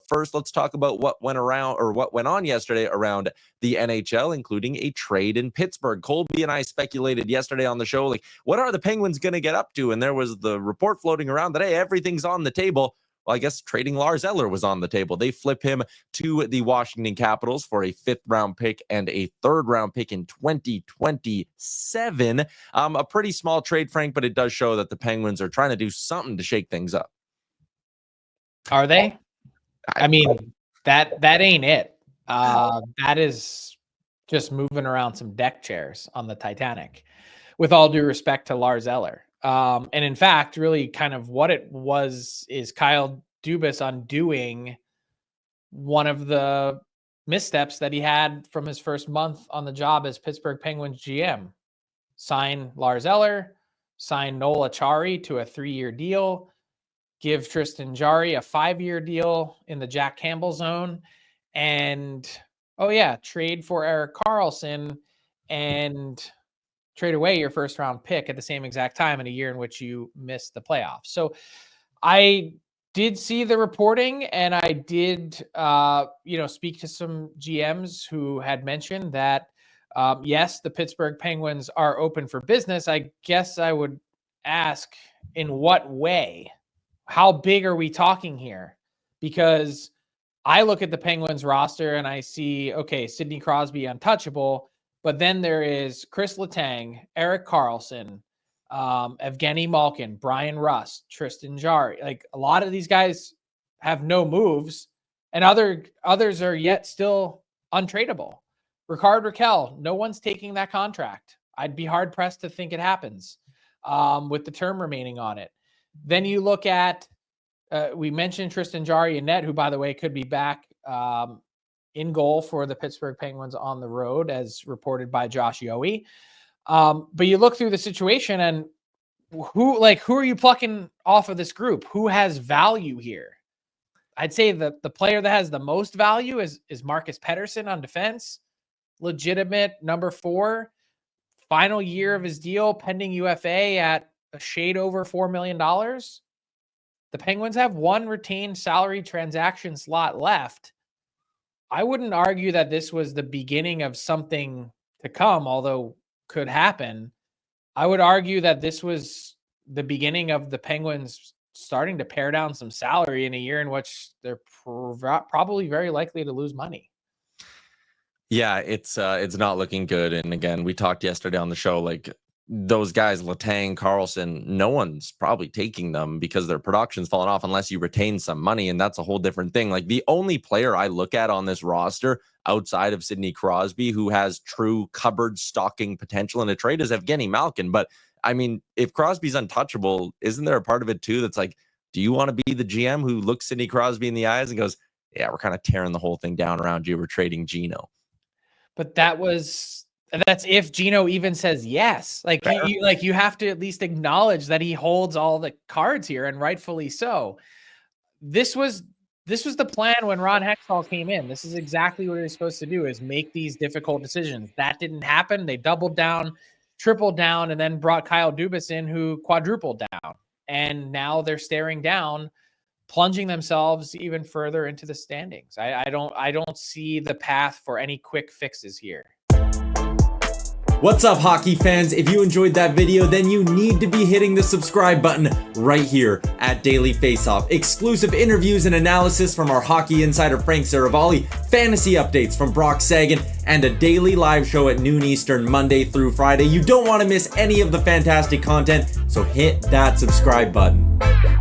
first, let's talk about what went on yesterday around the NHL, including a trade in Pittsburgh. Colby and I speculated yesterday on the show, like, what are the Penguins going to get up to? And there was the report floating around that, hey, everything's on the table. Well, I guess trading Lars Eller was on the table. They flip him to the Washington Capitals for a 5th-round pick and a 3rd-round pick in 2027. A pretty small trade, Frank, but it does show that the Penguins are trying to do something to shake things up. Are they? I mean, that ain't it. That is just moving around some deck chairs on the Titanic, with all due respect to Lars Eller. And in fact, really kind of what it was is Kyle Dubas undoing one of the missteps that he had from his first month on the job as Pittsburgh Penguins GM. Sign Lars Eller, sign Noel Acciari to a 3-year deal, give Tristan Jarry a 5-year deal in the Jack Campbell zone, and, trade for Erik Karlsson and trade away your 1st-round pick at the same exact time in a year in which you missed the playoffs. So I did see the reporting, and I did, speak to some GMs who had mentioned that, yes, the Pittsburgh Penguins are open for business. I guess I would ask, in what way? How big are we talking here? Because I look at the Penguins roster and I see, okay, Sidney Crosby untouchable, but then there is Chris Letang, Erik Karlsson, Evgeny Malkin, Brian Rust, Tristan Jarry. Like, a lot of these guys have no moves, and others are yet still untradeable. Rickard Rakell, no one's taking that contract. I'd be hard pressed to think it happens with the term remaining on it. Then you look at, we mentioned Tristan Jarry and net, who, by the way, could be back in goal for the Pittsburgh Penguins on the road, as reported by Josh Yohe. But you look through the situation, and who are you plucking off of this group? Who has value here? I'd say the player that has the most value is Marcus Pettersson on defense. Legitimate number 4, final year of his deal, pending UFA at a shade over $4 million. The Penguins have 1 retained salary transaction slot left. I wouldn't argue that this was the beginning of something to come, although could happen. I would argue that this was the beginning of the Penguins starting to pare down some salary in a year in which they're probably very likely to lose money. Yeah, it's not looking good. And again, we talked yesterday on the show, like, those guys, Letang, Karlsson, no one's probably taking them because their production's fallen off unless you retain some money, and that's a whole different thing. Like, the only player I look at on this roster outside of Sidney Crosby who has true cupboard stocking potential in a trade is Evgeny Malkin. But I mean, if Crosby's untouchable, isn't there a part of it too that's like, do you want to be the GM who looks Sidney Crosby in the eyes and goes, yeah, we're kind of tearing the whole thing down around you, we're trading Gino? But that's if Gino even says yes. Like, you have to at least acknowledge that he holds all the cards here, and rightfully so. This was the plan when Ron Hextall came in. This is exactly what he was supposed to do, is make these difficult decisions. That didn't happen. They doubled down, tripled down, and then brought Kyle Dubas in, who quadrupled down. And now they're staring down, plunging themselves even further into the standings. I don't see the path for any quick fixes here. What's up, hockey fans? If you enjoyed that video, then you need to be hitting the subscribe button right here at Daily Faceoff. Exclusive interviews and analysis from our hockey insider Frank Seravalli, fantasy updates from Brock Sagan, and a daily live show at noon Eastern, Monday through Friday. You don't want to miss any of the fantastic content, so hit that subscribe button.